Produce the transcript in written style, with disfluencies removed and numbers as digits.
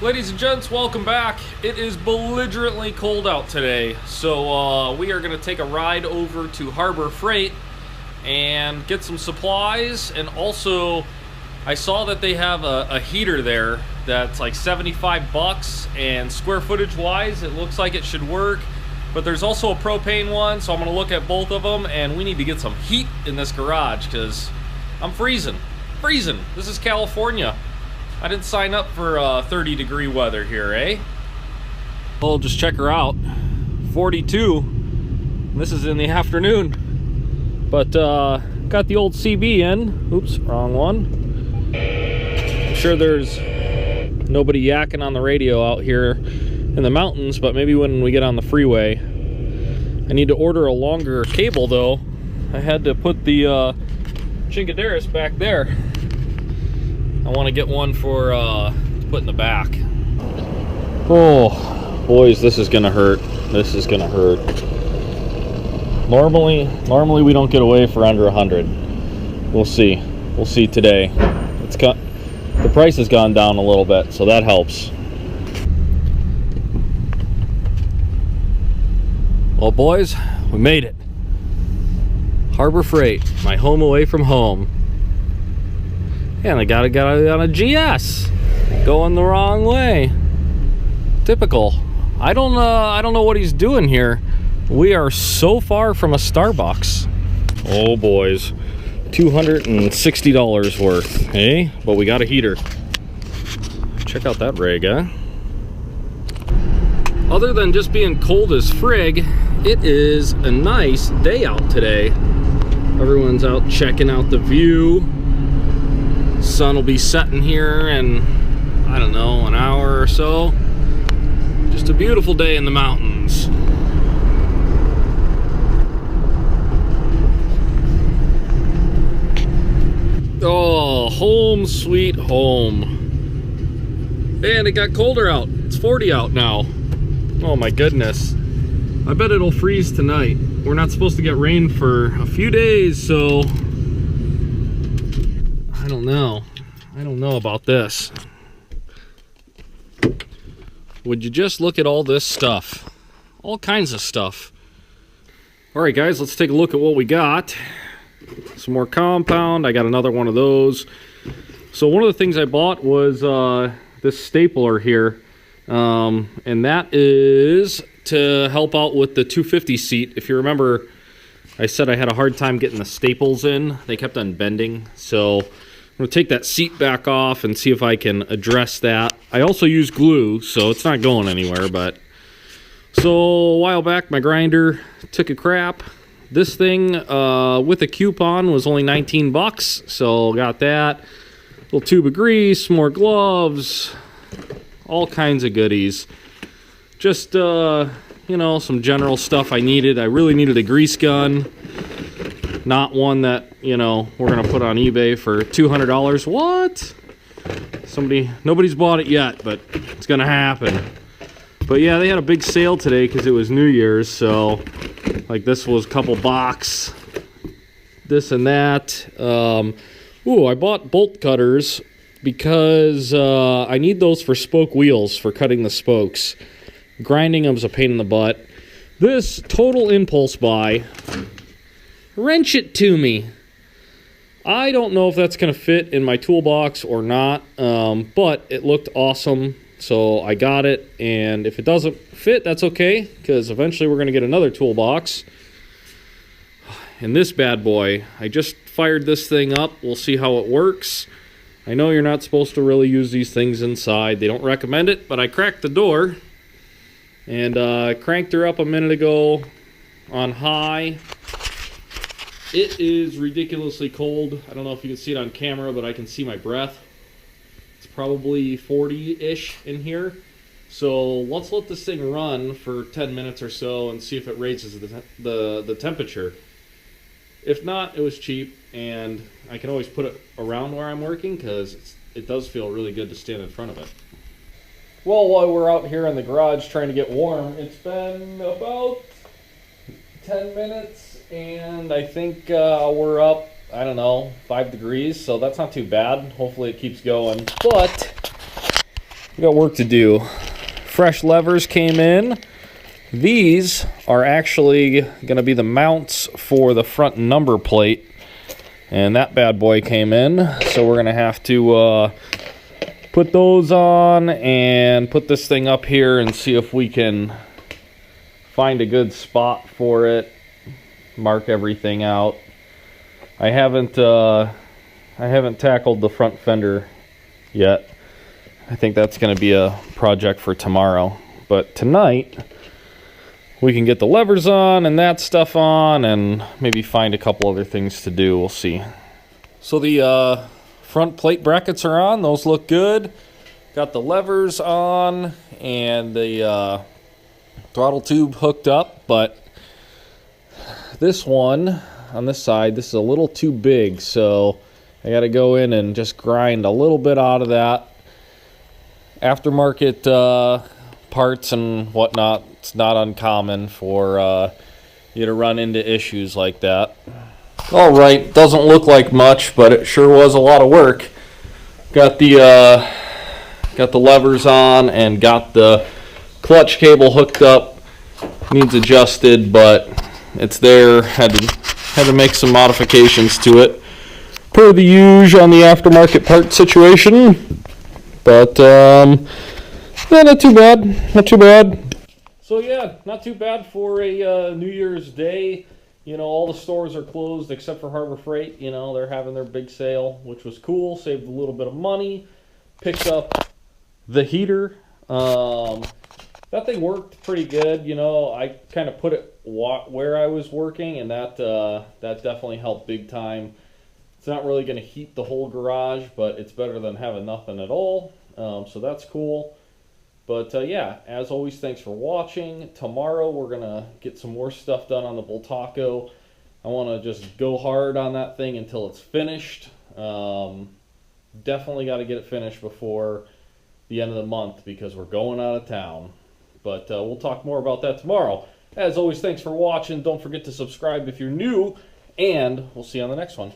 Ladies and gents, welcome back. It is belligerently cold out today, so we are going to take a ride over to Harbor Freight and get some supplies. And also, I saw that they have a heater there that's like 75 bucks, and square footage wise it looks like it should work, but there's also a propane one, so I'm going to look at both of them, and we need to get some heat in this garage because I'm freezing. This is California. I didn't sign up for 30-degree weather here, eh? Well, just check her out. 42. This is in the afternoon. But got the old CB in. Oops, wrong one. I'm sure there's nobody yakking on the radio out here in the mountains, but maybe when we get on the freeway. I need to order a longer cable, though. I had to put the chingaderas back there. I want to get one for to put in the back. Oh, boys, this is gonna hurt. This is gonna hurt. Normally we don't get away for under 100. We'll see. We'll see today. The price has gone down a little bit, so that helps. Well, boys, we made it. Harbor Freight, my home away from home. Yeah, and I got on a GS, going the wrong way. Typical. I don't know what he's doing here. We are so far from a Starbucks. Oh boys, $260 worth, eh? But we got a heater. Check out that rig, huh? Other than just being cold as frig, it is a nice day out today. Everyone's out checking out the view. Sun will be setting here in, I don't know, an hour or so. Just a beautiful day in the mountains. Oh, home sweet home. And it got colder out. It's 40 out now. Oh my goodness. I bet it'll freeze tonight. We're not supposed to get rain for a few days, so I don't know about this. Would you just look at all this stuff? All kinds of stuff. All right, guys, let's take a look at what we got. Some more compound. I got another one of those. So one of the things I bought was this stapler here. And that is to help out with the 250 seat. If you remember, I said I had a hard time getting the staples in. They kept on bending. So I'm going to take that seat back off and see if I can address that. I also use glue, so it's not going anywhere. But so a while back, my grinder took a crap. This thing with a coupon was only 19 bucks, so got that. Little tube of grease, more gloves, all kinds of goodies. Just you know, some general stuff I needed. I really needed a grease gun. Not one that, you know, we're going to put on eBay for $200. What? Nobody's bought it yet, but it's going to happen. But yeah, they had a big sale today because it was New Year's. So, like, this was a couple bucks. This and that. Ooh, I bought bolt cutters because I need those for spoke wheels, for cutting the spokes. Grinding them is a pain in the butt. This total impulse buy. Wrench it to me. I don't know if that's going to fit in my toolbox or not, but it looked awesome, so I got it. And if it doesn't fit, that's okay, because eventually we're going to get another toolbox. And this bad boy, I just fired this thing up. We'll see how it works. I know you're not supposed to really use these things inside. They don't recommend it, but I cracked the door. And cranked her up a minute ago on high. It is ridiculously cold. I don't know if you can see it on camera, but I can see my breath. It's probably 40-ish in here. So let's let this thing run for 10 minutes or so and see if it raises the temperature. If not, it was cheap, and I can always put it around where I'm working because it does feel really good to stand in front of it. Well, while we're out here in the garage trying to get warm, it's been about 10 minutes, and I think we're up, I don't know, 5 degrees, so that's not too bad. Hopefully it keeps going. But We got work to do. Fresh levers came in. These are actually going to be the mounts for the front number plate. And that bad boy came in. So we're going to have to put those on and put this thing up here and see if we can find a good spot for it. Mark everything out. I haven't tackled the front fender yet. I think that's going to be a project for tomorrow. But tonight, we can get the levers on and that stuff on and maybe find a couple other things to do. We'll see. So the front plate brackets are on. Those look good. Got the levers on and the throttle tube hooked up. But this one on this side, this is a little too big. So I got to go in and just grind a little bit out of that. Aftermarket parts and whatnot, it's not uncommon for you to run into issues like that. All right, doesn't look like much, but it sure was a lot of work. Got the levers on and got the clutch cable hooked up. Needs adjusted, but it's there. Had to make some modifications to it, per the usual on the aftermarket part situation. But yeah, not too bad. Not too bad. So yeah, not too bad for a New Year's Day. You know, all the stores are closed except for Harbor Freight. You know, they're having their big sale, which was cool. Saved a little bit of money. Picked up the heater. That thing worked pretty good. You know, I kind of put it where I was working, and that definitely helped big time. It's not really going to heat the whole garage, but it's better than having nothing at all. So that's cool. But yeah, as always, thanks for watching. Tomorrow we're going to get some more stuff done on the Bultaco. I want to just go hard on that thing until it's finished. Definitely got to get it finished before the end of the month because we're going out of town. But we'll talk more about that tomorrow. As always, thanks for watching. Don't forget to subscribe if you're new, and we'll see you on the next one.